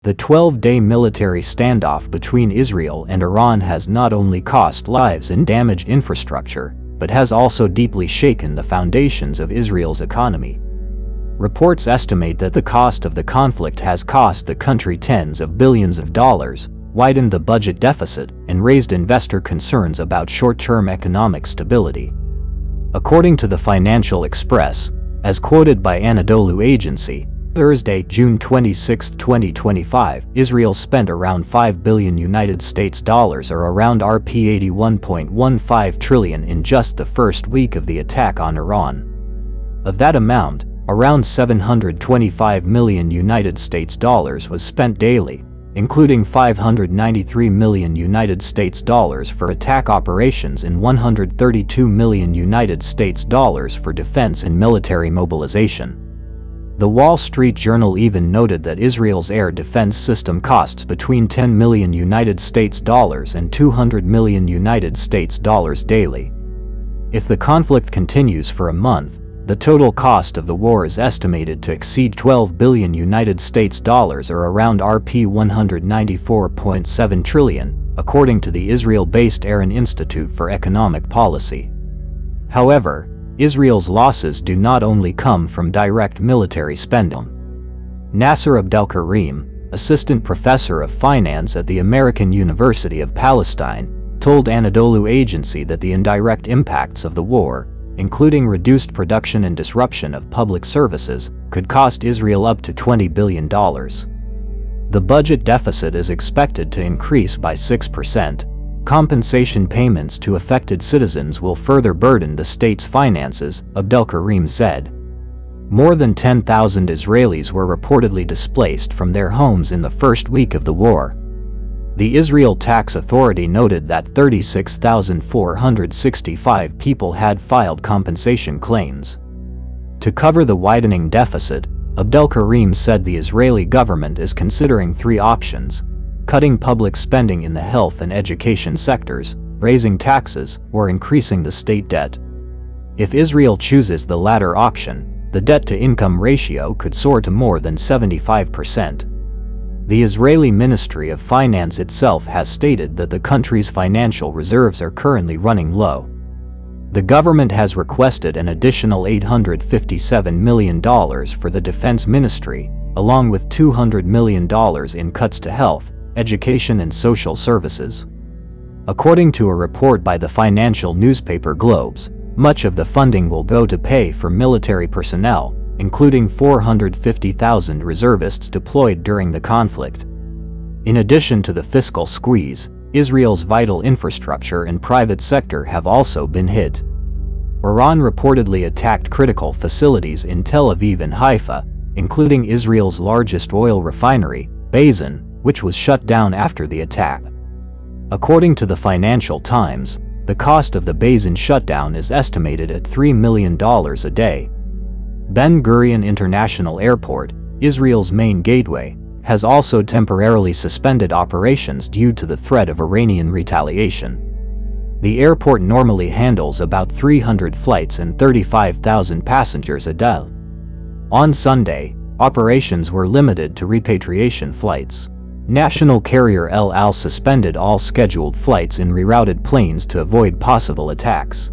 The 12-day military standoff between Israel and Iran has not only cost lives and damaged infrastructure, but has also deeply shaken the foundations of Israel's economy. Reports estimate that the cost of the conflict has cost the country tens of billions of dollars, widened the budget deficit, and raised investor concerns about short-term economic stability. According to the Financial Express, as quoted by Anadolu Agency, Thursday, June 26, 2025, Israel spent around $5 billion or around Rp 81.15 trillion in just the first week of the attack on Iran. Of that amount, around $725 million was spent daily, including $593 million for attack operations and $132 million for defense and military mobilization. The Wall Street Journal even noted that Israel's air defense system costs between $10 million and $200 million daily. If the conflict continues for a month, the total cost of the war is estimated to exceed $12 billion or around Rp 194.7 trillion, according to the Israel-based Aran Institute for Economic Policy. However, Israel's losses do not only come from direct military spending. Nasser Abdelkarim, assistant professor of finance at the American University of Palestine, told Anadolu Agency that the indirect impacts of the war, including reduced production and disruption of public services, could cost Israel up to $20 billion. The budget deficit is expected to increase by 6%. Compensation payments to affected citizens will further burden the state's finances, Abdelkarim said. More than 10,000 Israelis were reportedly displaced from their homes in the first week of the war. The Israel Tax Authority noted that 36,465 people had filed compensation claims. To cover the widening deficit, Abdelkarim said the Israeli government is considering three options: cutting public spending in the health and education sectors, raising taxes, or increasing the state debt. If Israel chooses the latter option, the debt-to-income ratio could soar to more than 75%. The Israeli Ministry of Finance itself has stated that the country's financial reserves are currently running low. The government has requested an additional $857 million for the Defense Ministry, along with $200 million in cuts to health, education and social services. According to a report by the financial newspaper Globes, much of the funding will go to pay for military personnel, including 450,000 reservists deployed during the conflict. In addition to the fiscal squeeze, Israel's vital infrastructure and private sector have also been hit. Iran reportedly attacked critical facilities in Tel Aviv and Haifa, including Israel's largest oil refinery, Bazan, which was shut down after the attack. According to the Financial Times, the cost of the Bazan shutdown is estimated at $3 million a day. Ben Gurion International Airport, Israel's main gateway, has also temporarily suspended operations due to the threat of Iranian retaliation. The airport normally handles about 300 flights and 35,000 passengers a day. On Sunday, operations were limited to repatriation flights. National carrier El Al suspended all scheduled flights and rerouted planes to avoid possible attacks.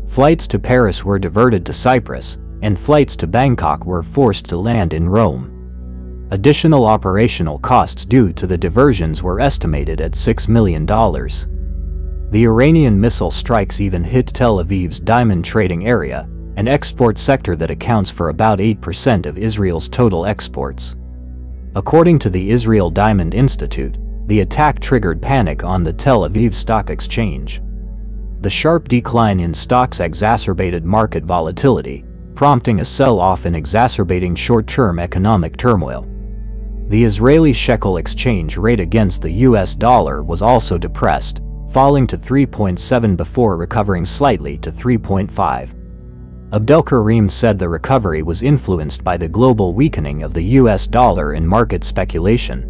Flights to Paris were diverted to Cyprus, and flights to Bangkok were forced to land in Rome. Additional operational costs due to the diversions were estimated at $6 million. The Iranian missile strikes even hit Tel Aviv's diamond trading area, an export sector that accounts for about 8% of Israel's total exports. According to the Israel Diamond Institute, the attack triggered panic on the Tel Aviv Stock Exchange. The sharp decline in stocks exacerbated market volatility, prompting a sell-off and exacerbating short-term economic turmoil. The Israeli shekel exchange rate against the US dollar was also depressed, falling to 3.7 before recovering slightly to 3.5. Abdelkarim said the recovery was influenced by the global weakening of the US dollar and market speculation.